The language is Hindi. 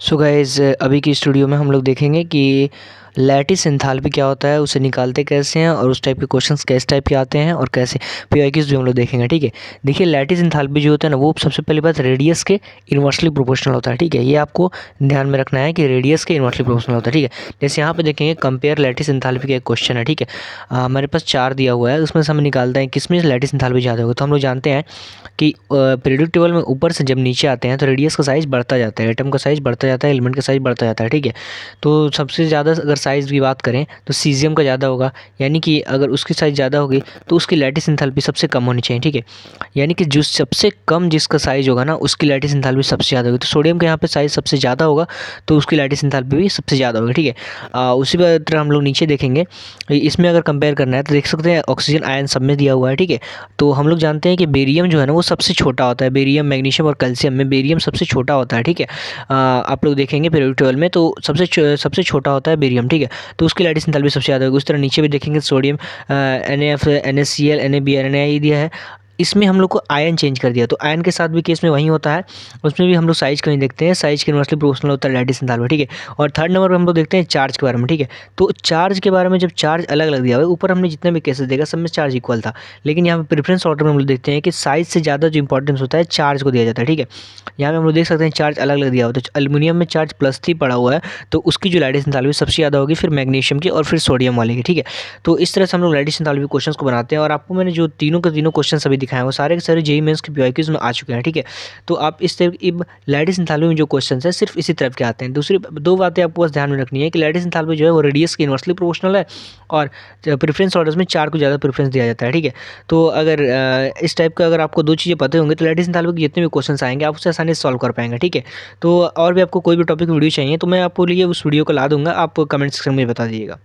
सो गाइज़ अभी की स्टूडियो में हम लोग देखेंगे कि लैटिस एंथैल्पी क्या होता है, उसे निकालते कैसे हैं और उस टाइप के क्वेश्चंस किस टाइप के आते हैं और कैसे पीआईक्यूज़ भी हम लोग देखेंगे। ठीक है, देखिए लैटिस एंथैल्पी जो होता है ना, वो सबसे पहली बात रेडियस के इन्वर्सली प्रोपोर्शनल होता है। ठीक है, ये आपको ध्यान में रखना है कि रेडियस के इन्वर्सली प्रोपोर्शनल होता है। ठीक है, जैसे यहाँ पे देखेंगे कंपेयर लैटिस एंथैल्पी का एक क्वेश्चन है। ठीक है, हमारे पास 4 दिया हुआ है, उसमें से हम निकालते हैं किसमें लैटिस एंथैल्पी ज़्यादा होगा। तो हम लोग जानते हैं कि पीरियोडिक टेबल में ऊपर से जब नीचे आते हैं तो रेडियस का साइज़ बढ़ता जाता है, एटम का साइज़ बढ़ता जाता है, एलिमेंट का साइज़ बढ़ता जाता है। ठीक है, तो सबसे ज़्यादा अगर साइज़ की बात करें तो सीज़ियम का ज़्यादा होगा, यानी कि अगर उसकी साइज़ ज़्यादा होगी तो उसकी लैटिस एंथैल्पी सबसे कम होनी चाहिए। ठीक है, यानी कि जो सबसे कम जिसका साइज़ होगा ना, उसकी लैटिस एंथैल्पी सबसे ज़्यादा होगी। तो सोडियम का यहाँ पे साइज़ सबसे ज़्यादा होगा तो उसकी लैटिस एंथैल्पी भी सबसे ज़्यादा होगी। ठीक है, उसी तरह हम लोग नीचे देखेंगे, इसमें अगर कंपेयर करना है तो देख सकते हैं ऑक्सीजन आयन सब में दिया हुआ है। ठीक है, तो हम लोग जानते हैं कि बेरियम जो है ना वो सबसे छोटा होता है। बेरियम, मैग्नीशियम और कैल्शियम में बेरियम सबसे छोटा होता है। ठीक है, आप लोग देखेंगे पीरियोडिक टेबल में तो सबसे छोटा होता है बेरियम। ठीक है, तो उसकी लैटिस एंथैल्पी सबसे ज़्यादा होगी। उस तरह नीचे भी देखेंगे sodium, NaF, NaCl, NaBr, Na दिया है, इसमें हम लोग को आयन चेंज कर दिया। तो आयन के साथ भी केस में वही होता है, उसमें भी हम लोग साइज़ कहीं देखते हैं, साइज़ के इन्वर्सली प्रोपोर्शनल होता है लैटिस एंथैल्पी। ठीक है, और थर्ड नंबर पर हम लोग देखते हैं चार्ज के बारे में। ठीक है, तो चार्ज के बारे में जब चार्ज अलग अलग दिया हुआ है, ऊपर हमने जितने भी केसेस देखा सब में चार्ज इक्वल था, लेकिन यहाँ पे प्रेफरेंस ऑर्डर में हम लोग देखते हैं कि साइज़ से ज़्यादा जो इंपॉर्टेंस होता है चार्ज को दिया जाता है। ठीक है, यहाँ पे हम लोग देख सकते हैं चार्ज अलग अलग दिया हुआ है। तो एल्युमिनियम में चार्ज +3 पड़ा हुआ है, तो उसकी जो लैटिस एंथैल्पी सबसे ज़्यादा होगी, फिर मैग्नीशियम की और फिर सोडियम वाले की। ठीक है, तो इस तरह से हम लोग लैटिस एंथैल्पी क्वेश्चंस को बनाते हैं और आपको मैंने जो तीनों के तीनों क्वेश्चन अभी दिखाए हैं वो सारे के सारे जेईई मेंस के पीआईक्यूज़ में आ चुके हैं। ठीक है, तो आप इस तरह की लैटिस एंथैल्पी में जो क्वेश्चन है सिर्फ इसी तरफ के आते हैं। दूसरी दो बातें आपको बस ध्यान में रखनी है कि लैटिस एंथैल्पी जो है वो रेडियस के इन्वर्सली प्रोपोर्शनल है और प्रेफरेंस ऑर्डर्स में 4 को ज़्यादा प्रेफरेंस दिया जाता है। ठीक है, तो अगर इस टाइप का अगर आपको 2 चीज़ें पता होंगी तो लैटिस एंथैल्पी के जितने भी क्वेश्चन आएंगे आप उससे आसानी से सॉल्व कर पाएंगे। ठीक है, तो और भी आपको कोई भी टॉपिक वीडियो चाहिए तो मैं आपको लिए उस वीडियो को ला दूंगा, आप कमेंट सेक्शन में बता दीजिएगा।